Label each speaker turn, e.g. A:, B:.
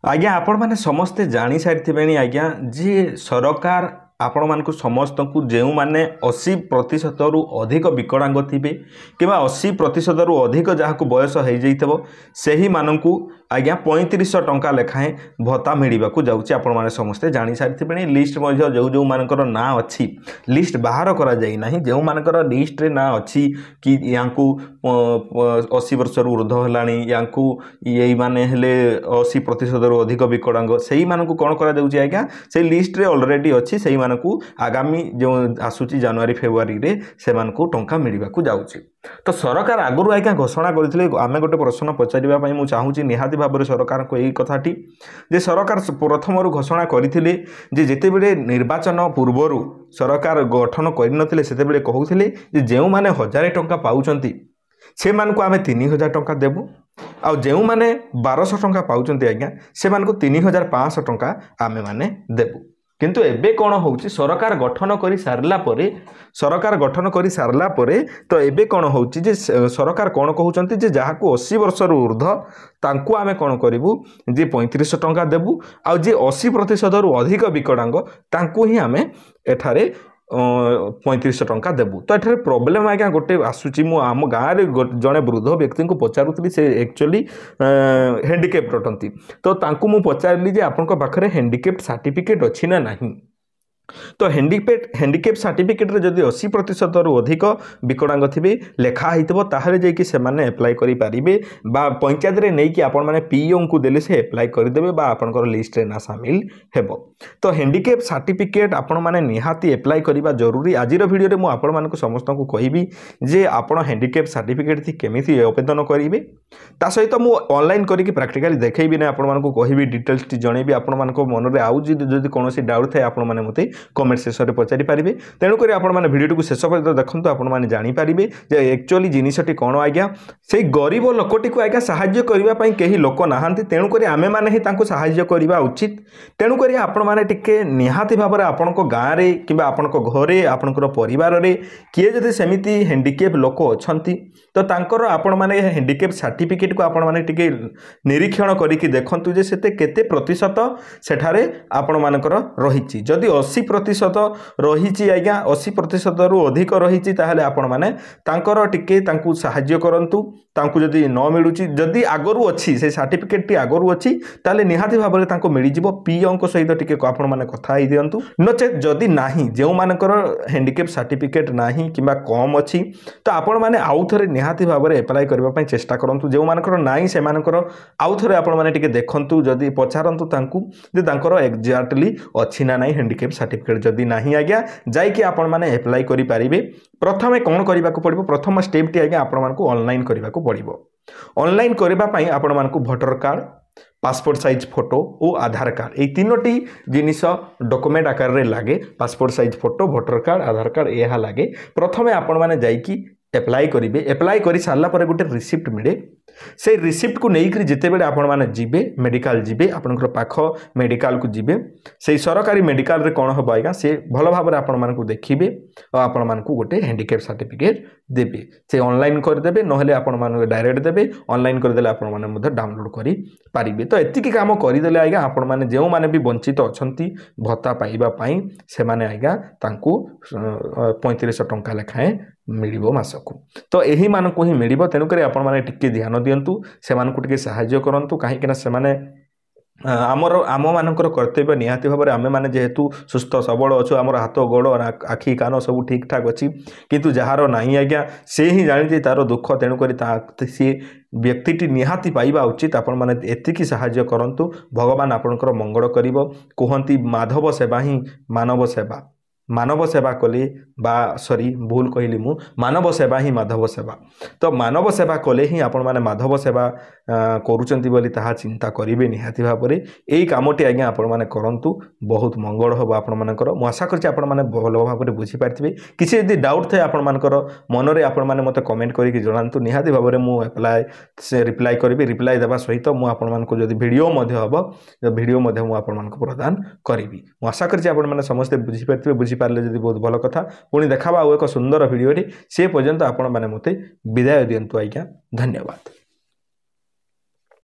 A: आज्ञा आपण मैंने समस्ते जानी सारी आज्ञा जे सरकार आपण मानक समस्त को जो मैंने 80% रु अधिक विकलांग थे कि 80% रु अधिक जहाँ को बयस हो सही मानू आज्ञा 3500 टंका लेखाएं भत्ता मिलवा जाऊँगी आपण मैंने समस्ते जानी सारी लिस्ट जो जो मानकर ना अच्छी लिस्ट बाहर करा जाई नहीं जो मानकर लिस्ट रे ना अच्छी कि या 80 वर्ष ऊर्ध है या ये माने हेले 80% रु अधिक विकलांग से मानक कौन करा आज्ञा से लिस्ट रे ऑलरेडी अच्छी से मानकु आगामी जो आसूची जनवरी फेब्रुआरी रे से मानकु टंका मिलवा जाऊँगी। तो सरकार आगुरी आज्ञा घोषणा करते आम गोटे प्रश्न पचारिबा मु चाहूँगी निहाती भाव में सरकार को यही कथाटी जे सरकार प्रथम घोषणा करते जिते बड़े निर्वाचन पूर्वर सरकार गठन करनथिले सेते बेले कहउथिले जे जेउ माने 1000 टंका पाउचंती से मानकु आमे 3000 टंका देबु आ जेउ माने 1200 टंका पाउचंती आज्ञा से मानकु 3500 टंका आमे माने देबु। किंतु एबे कौन होउची सरकार गठन करी सारला परे तो एबे कौन होउची जे सरकार कौन कहउचंती जे जाहाकू 80 वर्ष रु ऊर्ध तांकू आमे कौन करिवु जे 3500 टंका देबु आ जे 80% रु अधिक विकलांग तांकू ही आमे एठारे 3500 टंका देबु। तो एठारे प्रॉब्लम आज्ञा गोटे आसुची मु आम गाँव में जड़े वृद्ध व्यक्ति को पचारुली से एक्चुअली हैंडिकेप्ट अटंती तो तांकू मु पचारली जे आपन पाखरे हैंडिकेप्ट सर्टिफिकेट अच्छी ना नहीं तो हैंडिकेप सर्टिफिकेट रे जदि 80% रु अधिक विकलांग थे लेखा होइतबो ताहले जे कि से माने अप्लाई करि पारिबे बा पंचायत रे नै कि आपन माने पीओ को देले से अप्लाई करि देबे बा आपनकर लिस्ट रे ना शामिल हेबो। तो हैंडिकेप सर्टिफिकेट आपन माने निहाती अप्लाई करिबा जरूरी। आजिर वीडियो रे मु आपन मानक समस्त को कहबी जे आपन हैंडिकेप सर्टिफिकेट थी केमिति आवेदन करिवे ता सहित मु ऑनलाइन करिकि प्रैक्टिकली देखैबी नै आपन मानक कहबी डिटेल्स टी जणैबी आपन मानक मन रे आउ जदि कोनोसी डाउट थाए आपन माने मते कमेंट सेक्शन में पचारि पारिबे। तेणुक आपण मैंने भिडियो को शेष पर्यंत देखूँ आपण मैंने जानीपारे जे एक्चुअली जिनसटी कौन आज्ञा से गरीब लोकटी को आज्ञा साहाय्य करने कहीं लोक नहांती तेणुक आमे मैंने ही साहाय्य करवा उचित। तेणुक आपण मैंने टिके निहाती भाव में आपण गाँव में कि आपण घरे आपणकर परिवार में किए जदि सेमिति हैंडिकेप लोक अच्छी तो तांकर आपण माने हैंडिकेप सर्टिफिकेट को आपण माने टिके निरीक्षण करिकि देखंतु जे सेते केते प्रतिशत सेठारे आपण मानकर रहिछि। जदि 80% रहिछि आज्ञा 80% रु अधिक रहिछि ताहले आपण माने तांकर टिके तांकु साहाय्य करंतु तांकु जदि न मिलुछि जदि आगरु अछि से सर्टिफिकेट टी आगरु अछि ताले निहाती भाबरे तांको मिलि जिवो पीओ को सहित टिके आपण माने कथा ही दियंतु नचेत जदि नाही जेउ मानकर हैंडिकेप सर्टिफिकेट नाही किबा कम अछि तो आपण माने आउथरे निहाती भाबरे अप्लाई करबा पई चेष्टा करंतु जेउ मानकर नाही से मानकर आउथरे आपण माने टिके देखंतु जदि पचारंतु तांकु जे तांकर एक्जेक्टली अछि ना नाही हैंडिकेप सर्टिफिकेट जदि नाही आज्ञा जाई कि आपण माने अप्लाई करि पारिबे। प्रथमे कोन करिबा को पड़िबो प्रथम स्टेप टी आज्ञा आपण मानकु ऑनलाइन करिबा को पड़िबो। ऑनलाइन करबा पई आपण मानकु voter card passport size photo और आधार कार्ड ये तीनोटी जिनिस डॉक्यूमेंट आकार रे लागे passport size photo voter card Aadhaar card यह लागे। प्रथमे आपण माने जाई कि अप्लाई करिवे अप्लाई करि सारला परे गोटे रिसिप्ट मिले से रिसिप्ट को लेकर जिते बेले आपण माने जिबे मेडिकल जिबे आपनकर पाख मेडिकल को जिबे से सरकारी मेडिकल रे कोन हो आज्ञा से भल भाव में आपण मानकु देखिबे और आपण मानकु गोटे हैंडिकेप सर्टिफिकेट देबे से ऑनलाइन कर देबे नहले आपण मानकु डायरेक्ट देबे ऑनलाइन कर देले आपण माने मध्ये डाउनलोड करि पारिबे। तो एतिकी काम करि देले आज्ञा आपण माने जेउ माने भी वंचित अछंती भत्ता पाइबा पई से माने आज्ञा तांकु 3500 टंका लेखाए मिलिबो मासकु। तो एही मानकु ही मिलिबो तेनु करे आपण माने टिके ध्यान दियंतु से मानकु टिके सहाय्य करंतु कहीं कि ना से माने आम मानकर कर्तव्य निहाती भाव में आमे माने जेहेतु सुस्थ सबल अच्छु आमर हाथ गोड़ आखि कान सब ठीक ठाक अच्छी किंतु जार नहीं आज्ञा से ही जानी तार दुख तेणुक सी व्यक्ति निहाती पाइबा उचित। आपण माने एतिकी साहाय्य करंतु भगवान आपणकर मंगल करिवो कहंती माधव सेवा ही मानव सेवा मानव सेवा कले बा सॉरी भूल कहली मु मानव सेवा ही माधव सेवा। तो मानव सेवा कले ही आपण माने माधव सेवा करूचंती बोली ताहा चिंता करिवे निहाती भाव में एई कामटी आज्ञा आपण माने करंतु बहुत मंगल हो आपण मानकर मु आशा करछि आपण माने भल भाव में बुझी पारथिबे। किसी यदि डाउट थाए आपण मानकर मन रे आपण माने मते कमेंट करिकि जणांतु निहाती भाव में मु अप्लाई से रिप्लाई करिवे रिप्लाई देबा सहित मु आपण मानको जदि वीडियो मध्ये हबो वीडियो मध्ये मु आपण मानको प्रदान करिवि। मु आशा करछि आपण माने समस्त बुझी पारथिबे बुझी पारले जदि बहुत भल कथा पुणी देखाबा एक सुंदर वीडियो से पर्यंत आपण माने मते विदाय दियंतु आज्ञा धन्यवाद।